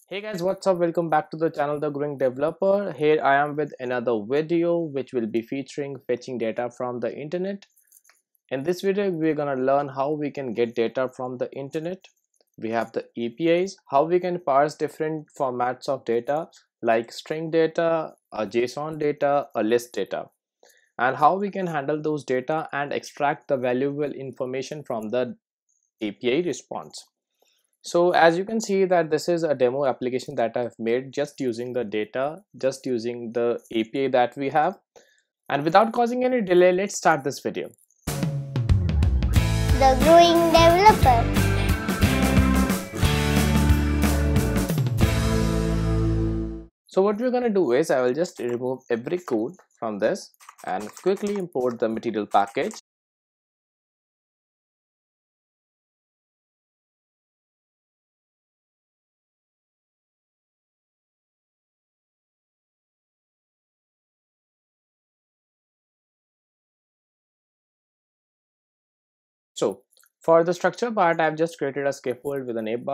Hey guys, what's up? Welcome back to the channel The Growing Developer. Here I am with another video which will be featuring fetching data from the internet. In this video, we're gonna learn how we can get data from the internet. We have the APIs, how we can parse different formats of data like string data, a JSON data, a list data, and how we can handle those data and extract the valuable information from the API response. So as you can see that this is a demo application that I've made just using the data, just using the API that we have. And without causing any delay, let's start this video. The Growing Developer. So what we're going to do is I will just remove every code from this and quickly import the material package. So for the structure part, I've just created a scaffold with an app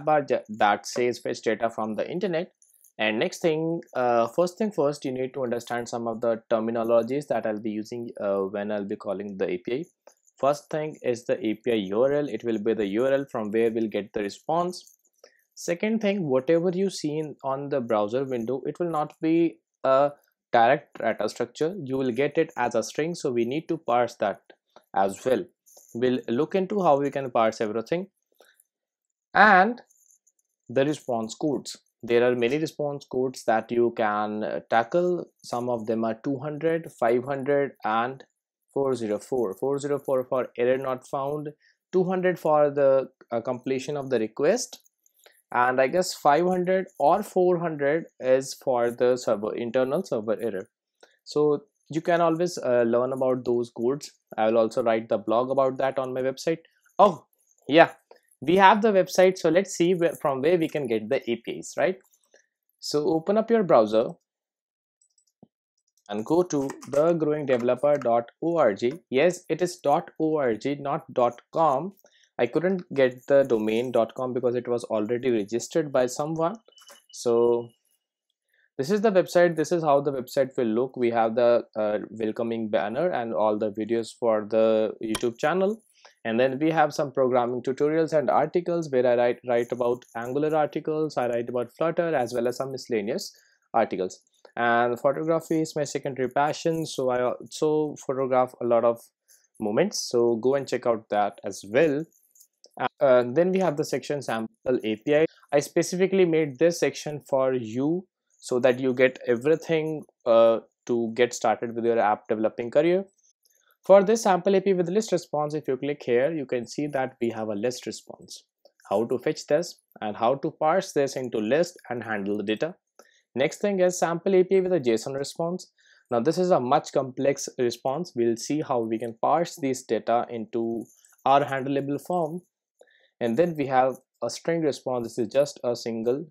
bar, that says fetch data from the internet. And next thing, first thing first, you need to understand some of the terminologies that I'll be using when I'll be calling the API. First thing is the API URL. It will be the URL from where we'll get the response. Second thing, whatever you see on the browser window, it will not be a direct data structure. You will get it as a string, so we need to parse that as well. We'll look into how we can parse everything. And the response codes, there are many response codes that you can tackle. Some of them are 200, 500 and 404. 404 for error not found, 200 for the completion of the request, and I guess 500 or 400 is for the server internal server error. So you can always learn about those codes. I will also write the blog about that on my website. Oh yeah, we have the website, so let's see from where we can get the APIs, right? So open up your browser and go to thegrowingdeveloper.org. Yes, it is .org, not .com. I couldn't get the domain .com because it was already registered by someone. So this is the website. This is how the website will look. We have the welcoming banner and all the videos for the YouTube channel. And then we have some programming tutorials and articles where I write about Angular articles. I write about Flutter as well as some miscellaneous articles. And photography is my secondary passion, so I also photograph a lot of moments. So go and check out that as well. Then we have the section sample API. I specifically made this section for you so that you get everything to get started with your app developing career. For this sample API with list response, if you click here, you can see that we have a list response. How to fetch this and how to parse this into list and handle the data. Next thing is sample API with a JSON response. Now this is a much complex response. We'll see how we can parse this data into our handleable form. And then we have a string response. This is just a single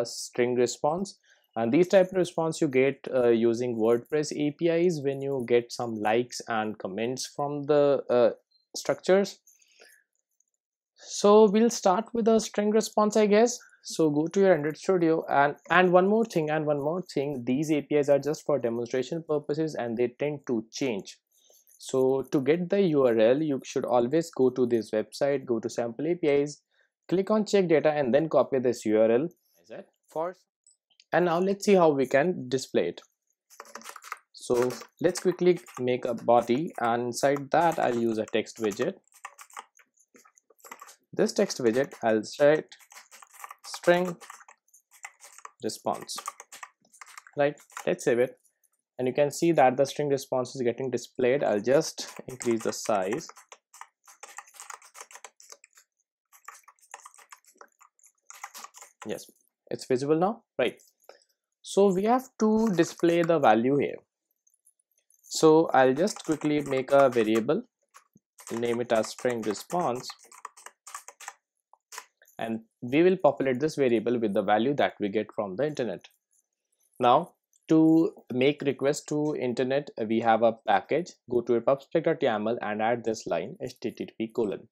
string response, and these type of response you get using WordPress APIs when you get some likes and comments from the structures. So we'll start with a string response, I guess. So go to your Android Studio, and one more thing, these APIs are just for demonstration purposes and they tend to change. So to get the URL, you should always go to this website, go to sample APIs, click on check data, and then copy this URL. And now let's see how we can display it. So let's quickly make a body, and inside that I'll use a text widget. This text widget I'll write string response, right? Let's save it. And you can see that the string response is getting displayed. I'll just increase the size. Yes, it's visible now, right? So we have to display the value here. So I'll just quickly make a variable, name it as string response, and we will populate this variable with the value that we get from the internet. Now to make request to internet, we have a package. Go to your pubspec.yaml and add this line http:.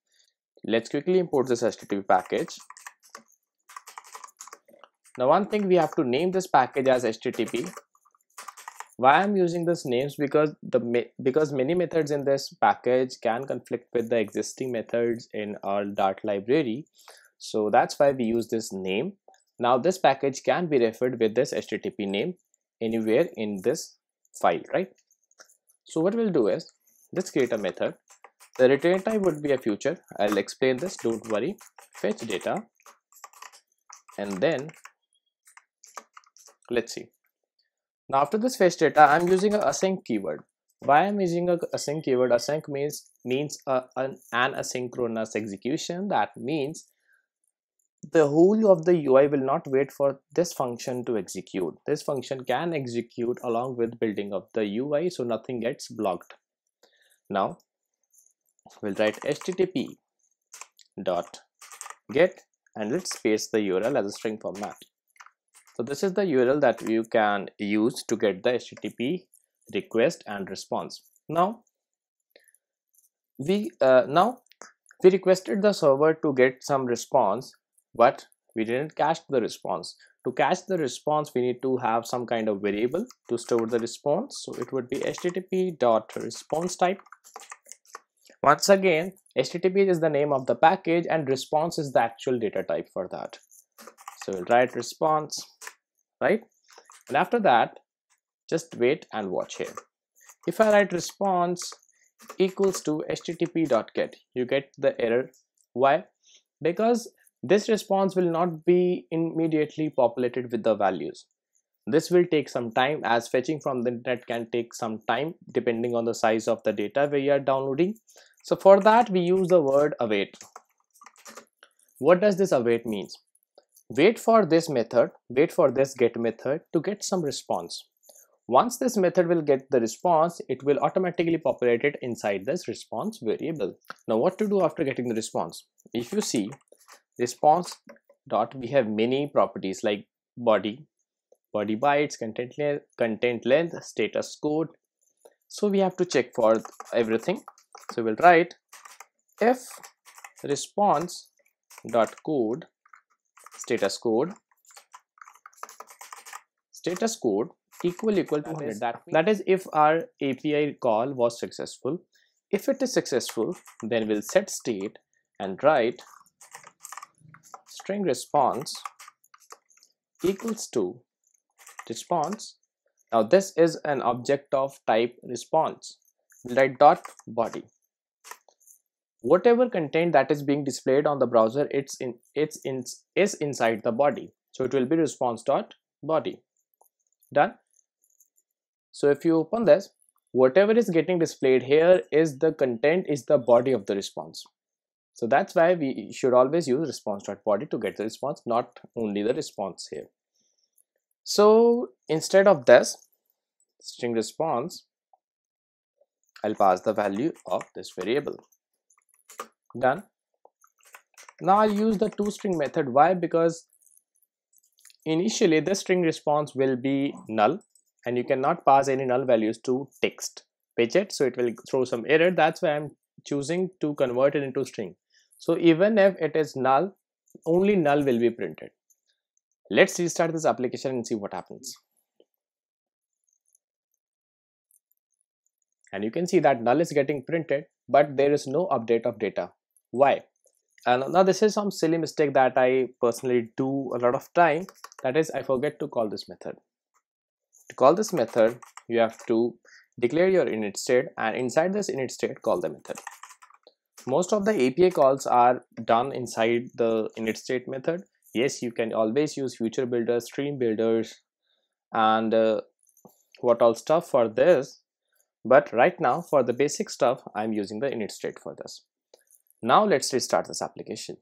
Let's quickly import this http package. Now one thing, we have to name this package as HTTP. Why I'm using this names? Because because many methods in this package can conflict with the existing methods in our Dart library. So that's why we use this name. Now this package can be referred with this HTTP name anywhere in this file, right? So what we'll do is, let's create a method. The return type would be a future. I'll explain this, don't worry. Fetch data, and then let's see. Now after this fetch data, I'm using a async keyword. Why I'm using a async keyword? Async means an asynchronous execution. That means the whole of the UI will not wait for this function to execute. This function can execute along with building of the UI, so nothing gets blocked. Now we'll write http dot get, and let's paste the URL as a string format. So this is the URL that you can use to get the HTTP request and response. Now we requested the server to get some response, but we didn't cache the response. To cache the response, we need to have some kind of variable to store the response. So it would be http.response type. Once again, HTTP is the name of the package and response is the actual data type for that. So we'll write response, right? And after that, just wait and watch here. If I write response equals to http.get, you get the error. Why? Because this response will not be immediately populated with the values. This will take some time, as fetching from the internet can take some time depending on the size of the data we are downloading. So for that, we use the word await. What does this await means? Wait for this method, wait for this get method to get some response. Once this method will get the response, it will automatically populate it inside this response variable. Now what to do after getting the response? If you see response dot, we have many properties like body bytes, content length, status code. So we have to check for everything. So we'll write if response dot code status code equal to 200. That is if our API call was successful. If it is successful, then we'll set state and write string response equals to response. Now this is an object of type response. We'll write dot body. Whatever content that is being displayed on the browser, is inside the body. So it will be response dot body. Done. So if you open this, whatever is getting displayed here is the content, is the body of the response. So that's why we should always use response.body to get the response, not only the response here. So instead of this string response, I'll pass the value of this variable. Done. Now I'll use the toString method. Why? Because initially this string response will be null and you cannot pass any null values to text widget, so it will throw some error. That's why I'm choosing to convert it into string. So even if it is null, only null will be printed. Let's restart this application and see what happens. And you can see that null is getting printed, but there is no update of data. Why? And now this is some silly mistake that I personally do a lot of time. That is, I forget to call this method. To call this method, you have to declare your init state, and inside this init state, call the method. Most of the API calls are done inside the init state method. Yes, you can always use future builders, stream builders, and what all stuff for this. But right now, for the basic stuff, I'm using the init state for this. Now let's restart this application.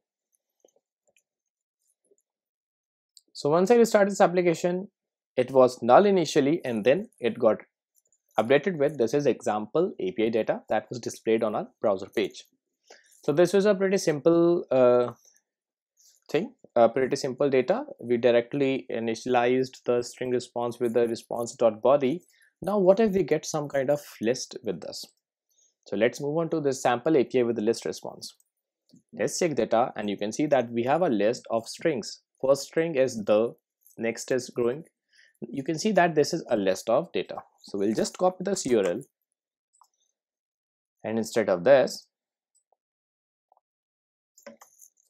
So once I restart this application, it was null initially and then it got updated with this is example API data that was displayed on our browser page. So this was a pretty simple pretty simple data. We directly initialized the string response with the response.body. Now what if we get some kind of list with this? So let's move on to this sample API with the list response. Let's check data and you can see that we have a list of strings. First string is the next is growing. You can see that this is a list of data. So we'll just copy this URL, and instead of this,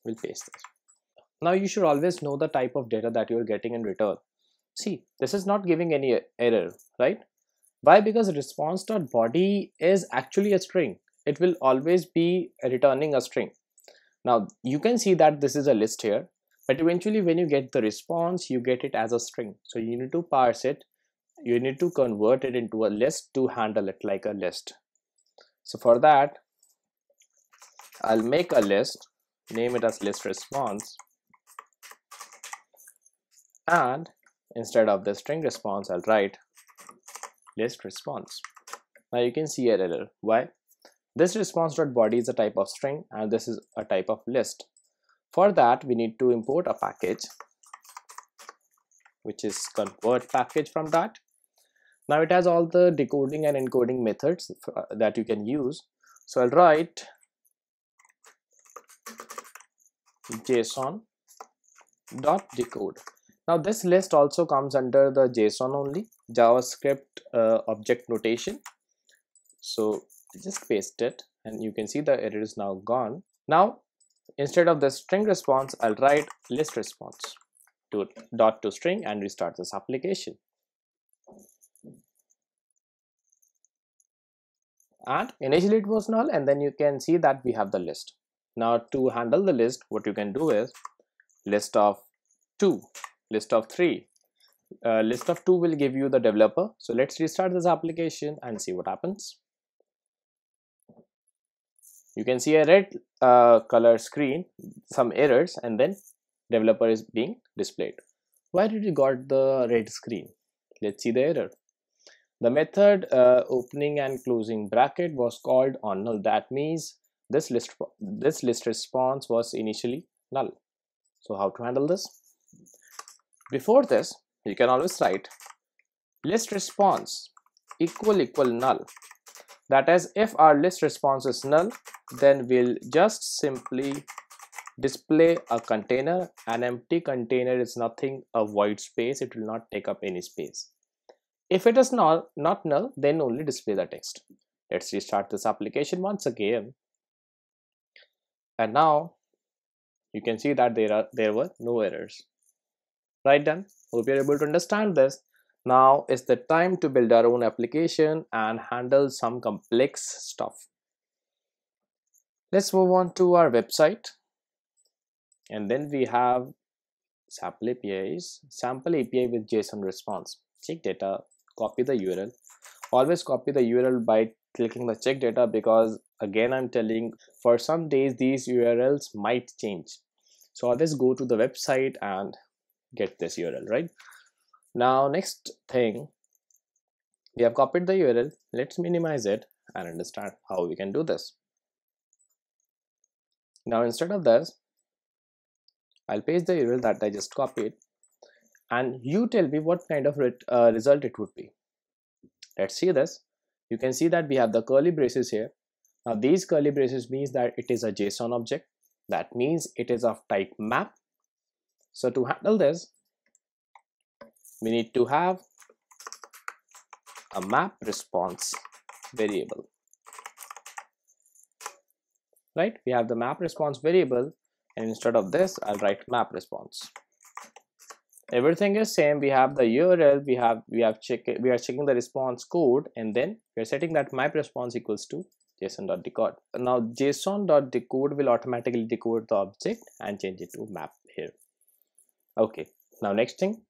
we'll paste this. Now you should always know the type of data that you're getting in return. See, this is not giving any error, right? Why? Because response.body is actually a string. It will always be returning a string. Now you can see that this is a list here, but eventually when you get the response, you get it as a string. So you need to parse it. You need to convert it into a list to handle it like a list. So for that, I'll make a list, name it as list response, and instead of the string response, I'll write list response. Now you can see an error. Why? This response.body is a type of string and this is a type of list. For that, we need to import a package, which is convert package from that. Now it has all the decoding and encoding methods that you can use. So I'll write JSON.decode. Now this list also comes under the JSON only, JavaScript object notation. So just paste it and you can see the error is now gone. Now instead of the string response, I'll write list response to string and restart this application. And initially it was null, and then you can see that we have the list. Now to handle the list, what you can do is list of 2, list of 3. List of 2 will give you the developer. So let's restart this application and see what happens. You can see a red color screen, some errors, and then developer is being displayed. Why did you got the red screen? Let's see the error. The method opening and closing bracket was called on null. That means this list response was initially null. So how to handle this? Before this, you can always write list response equal null. That is, if our list response is null, then we'll just simply display a container. An empty container is nothing, a void space. It will not take up any space. If it is not null, then only display the text. Let's restart this application once again. And now you can see that there were no errors. Right, done. Hope you're able to understand this. Now is the time to build our own application and handle some complex stuff. Let's move on to our website. And then we have sample APIs, sample API with JSON response. Check data, copy the URL. Always copy the URL by clicking the check data, because again I'm telling, for some days these URLs might change. So always go to the website and get this URL, right? Now next thing, we have copied the URL. Let's minimize it and understand how we can do this. Now instead of this, I'll paste the URL that I just copied, and you tell me what kind of result it would be. Let's see this. You can see that we have the curly braces here. Now these curly braces means that it is a JSON object. That means it is of type map. So to handle this, we need to have a map response variable. Right? We have the map response variable, and instead of this, I'll write map response. Everything is same. We have the URL. We are checking the response code, and then we are setting that map response equals to JSON.decode. Now JSON.decode will automatically decode the object and change it to map here. Okay. Now next thing,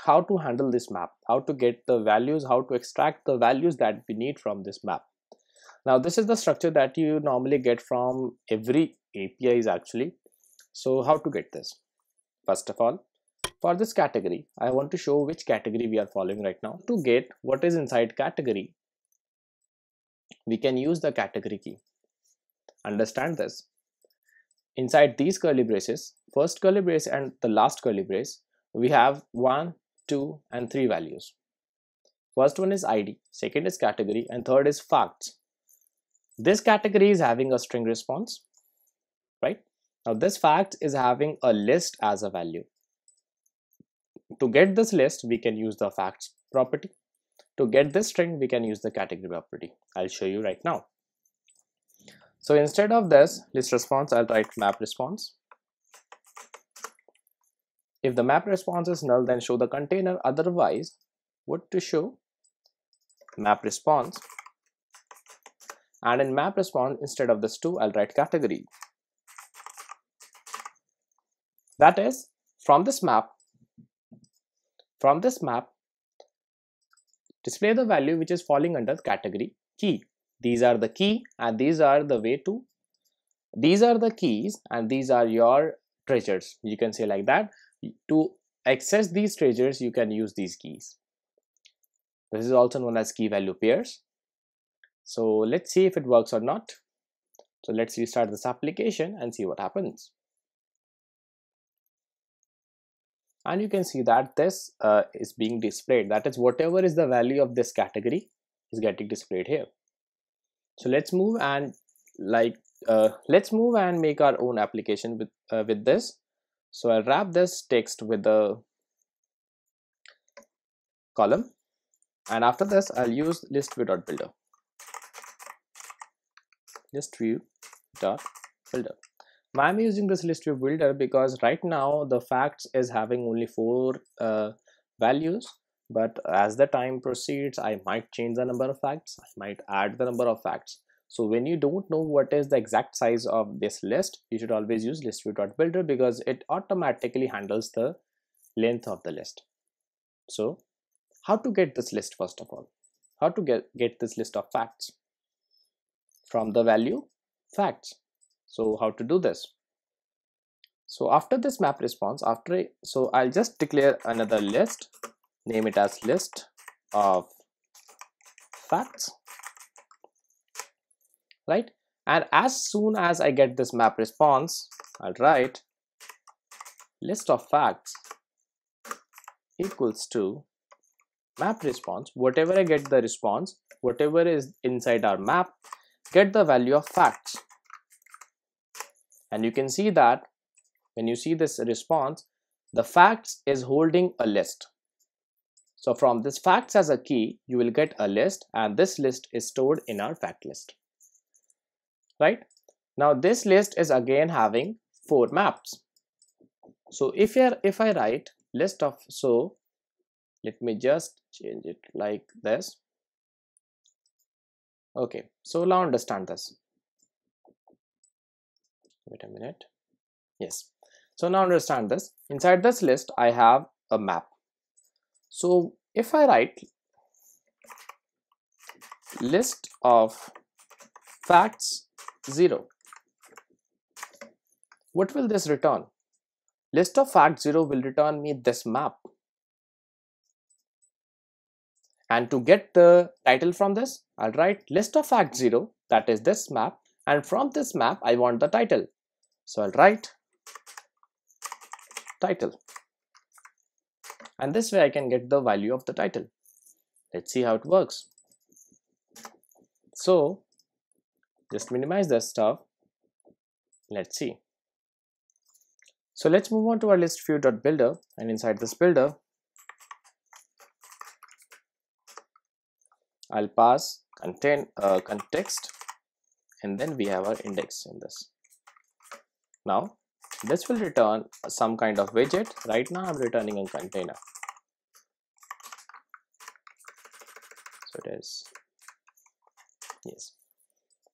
how to handle this map, how to get the values, how to extract the values that we need from this map. Now this is the structure that you normally get from every APIs actually. So how to get this? First of all, for this category, I want to show which category we are following right now. To get what is inside category, we can use the category key. Understand this. Inside these curly braces, first curly brace and the last curly brace, we have 1, 2, and 3 values. First one is ID, second is category, and third is facts. This category is having a string response, right? Now this fact is having a list as a value. To get this list, we can use the facts property. To get this string, we can use the category property. I'll show you right now. So instead of this list response, I'll write map response. If the map response is null, then show the container. Otherwise, what to show? Map response. And in map response, instead of this 2, I'll write category. That is, from this map, display the value which is falling under category key. These are the key and these are the way to, these are the keys and these are your treasures. You can say like that. To access these treasures, you can use these keys. This is also known as key value pairs. So let's see if it works or not. So let's restart this application and see what happens. And you can see that this is being displayed. That is, whatever is the value of this category is getting displayed here. So let's move and make our own application with this. So I'll wrap this text with the column, and after this I'll use listview.builder. Listview.builder. Why am I using this listview builder? Because right now the facts is having only 4 values, but as the time proceeds, I might change the number of facts, I might add the number of facts. So when you don't know what is the exact size of this list, you should always use listview.builder because it automatically handles the length of the list. So how to get this list? First of all, how to get this list of facts? From the value facts. So how to do this? So after this map response, so I'll just declare another list, name it as list of facts, right? And as soon as I get this map response, I'll write list of facts equals to map response. Whatever I get the response, whatever is inside our map, get the value of facts. And you can see that when you see this response, the facts is holding a list. So from this facts as a key, you will get a list, and this list is stored in our fact list. Right? Now this list is again having 4 maps. So if I write list of, so let me just change it like this. Okay, so now understand this. Wait a minute. Yes. So now understand this. Inside this list, I have a map. So if I write list of facts 0, what will this return? List of facts 0 will return me this map. And to get the title from this, I'll write list of facts 0, that is this map, and from this map I want the title. So I'll write title, and this way I can get the value of the title. Let's see how it works. So just minimize this stuff. Let's see. So let's move on to our listview.builder, and inside this builder I'll pass context, and then we have our index in this. Now this will return some kind of widget. Right now I'm returning a container. So it is, yes.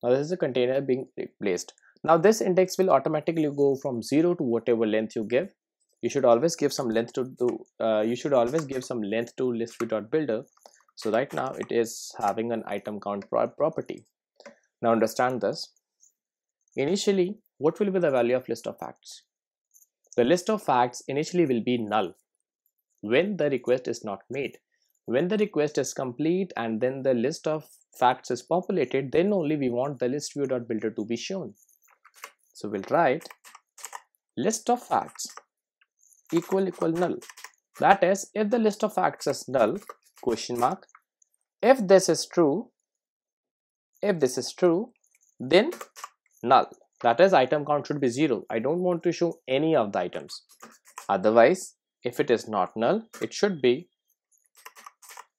Now this is a container being replaced. Now this index will automatically go from 0 to whatever length you give. You should always give some length to listview.builder. So right now it is having an item count property. Now understand this. Initially, what will be the value of list of facts? The list of facts initially will be null when the request is not made. When the request is complete and then the list of facts is populated, then only we want the listview.builder to be shown. So we'll write list of facts equal null. That is, if the list of facts is null, question mark, if this is true, then null. That is, item count should be 0. I don't want to show any of the items. Otherwise, if it is not null, it should be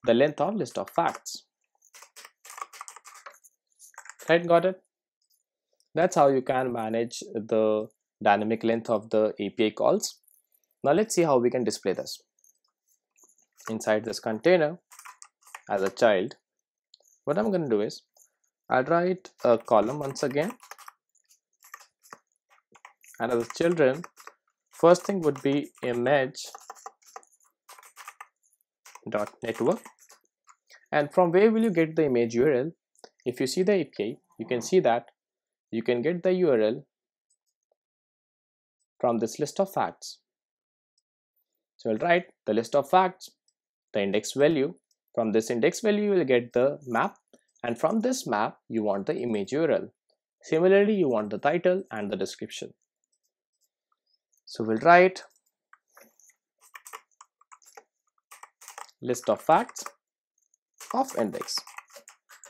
the length of list of facts. Right, got it? That's how you can manage the dynamic length of the API calls. Now let's see how we can display this. Inside this container, as a child, what I'm going to do is I'll write a column once again, and as children, first thing would be image.network. And from where will you get the image URL? If you see the API, you can see that you can get the URL from this list of facts. So we'll write the list of facts, the index value. From this index value, you will get the map, and from this map, you want the image URL. Similarly, you want the title and the description. So we'll write list of facts of index.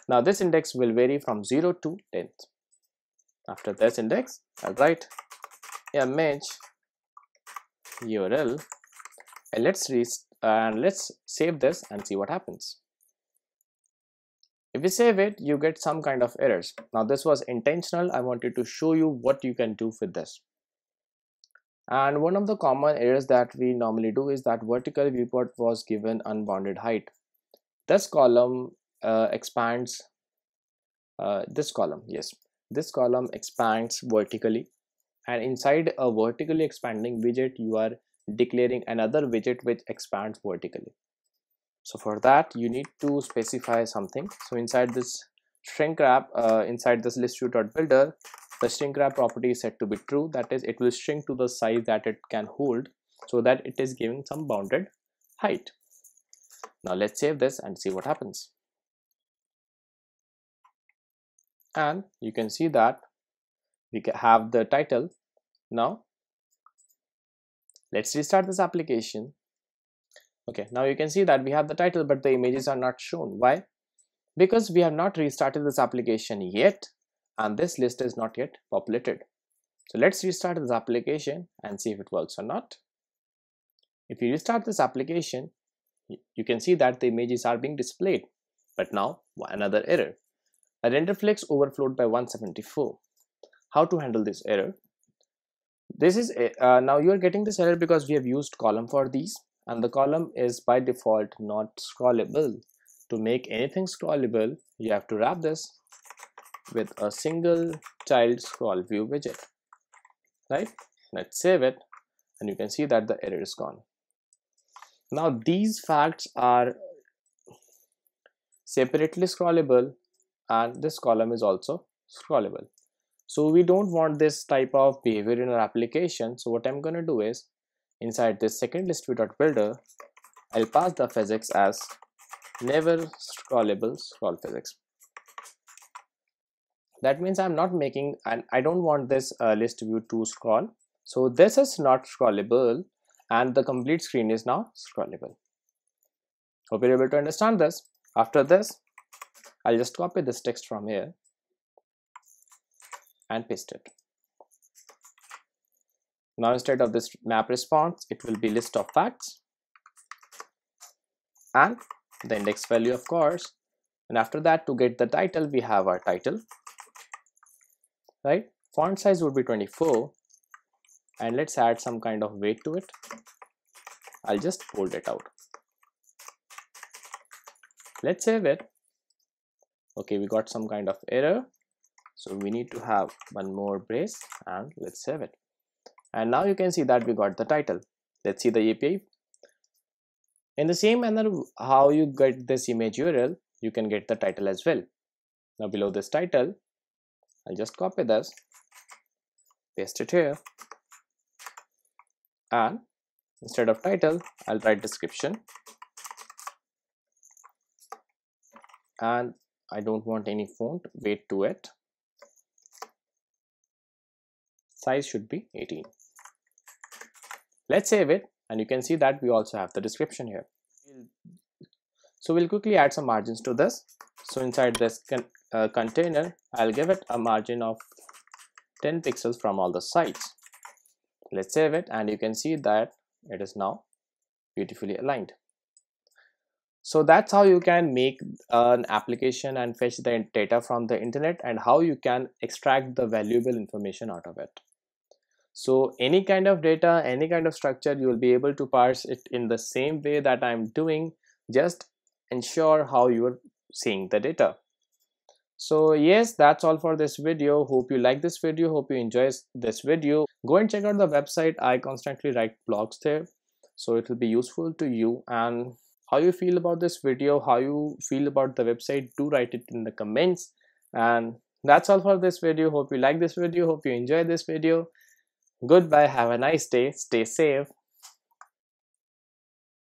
Now this index will vary from 0 to 10th. After this index, I'll write image URL, and let's save this and see what happens. If we save it, you get some kind of errors. Now this was intentional. I wanted to show you what you can do with this. And one of the common errors that we normally do is that vertical viewport was given unbounded height. This column expands, this column expands vertically, and inside a vertically expanding widget, you are declaring another widget which expands vertically. So for that, you need to specify something. So inside this shrink wrap, inside this list_view.builder, the shrink wrap property is set to be true. That is, it will shrink to the size that it can hold, so that it is giving some bounded height. Now let's save this and see what happens. And you can see that we have the title. Now let's restart this application. Okay, now you can see that we have the title, but the images are not shown. Why? Because we have not restarted this application yet, and this list is not yet populated. So let's restart this application and see if it works or not. If you restart this application, you can see that the images are being displayed. But now another error. A render flex overflowed by 174. How to handle this error? This is now you are getting this error because we have used column for these, and the column is by default not scrollable. To make anything scrollable, you have to wrap this with a single child scroll view widget. Right? Let's save it, and you can see that the error is gone. Now these facts are separately scrollable, and this column is also scrollable. So we don't want this type of behavior in our application. So what I'm going to do is, inside this second list_view.builder, I'll pass the physics as never scrollable scroll physics. That means I'm not making, and I don't want this list view to scroll. So this is not scrollable, and the complete screen is now scrollable. Hope you're able to understand this. After this, I'll just copy this text from here and paste it. Now instead of this map response, it will be list of facts and the index value, of course. And after that, to get the title, we have our title, right? Font size would be 24, and let's add some kind of weight to it. I'll just fold it out. Let's save it. Okay, we got some kind of error, so we need to have one more brace, and let's save it. And now you can see that we got the title. Let's see the API. In the same manner how you get this image URL, you can get the title as well. Now below this title, I'll just copy this, paste it here, and instead of title, I'll write description, and I don't want any font weight to it. Size should be 18. Let's save it, and you can see that we also have the description here. So we'll quickly add some margins to this. So inside this container, I'll give it a margin of 10 pixels from all the sides. Let's save it, and you can see that it is now beautifully aligned. So that's how you can make an application and fetch the data from the internet, and how you can extract the valuable information out of it. So any kind of data, any kind of structure, you will be able to parse it in the same way that I'm doing. Just ensure how you're seeing the data. So yes, that's all for this video. Hope you like this video, hope you enjoy this video. Go and check out the website. I constantly write blogs there, so it will be useful to you. And how you feel about this video, how you feel about the website, do write it in the comments. And that's all for this video. Hope you like this video, hope you enjoy this video. Goodbye, have a nice day, stay safe.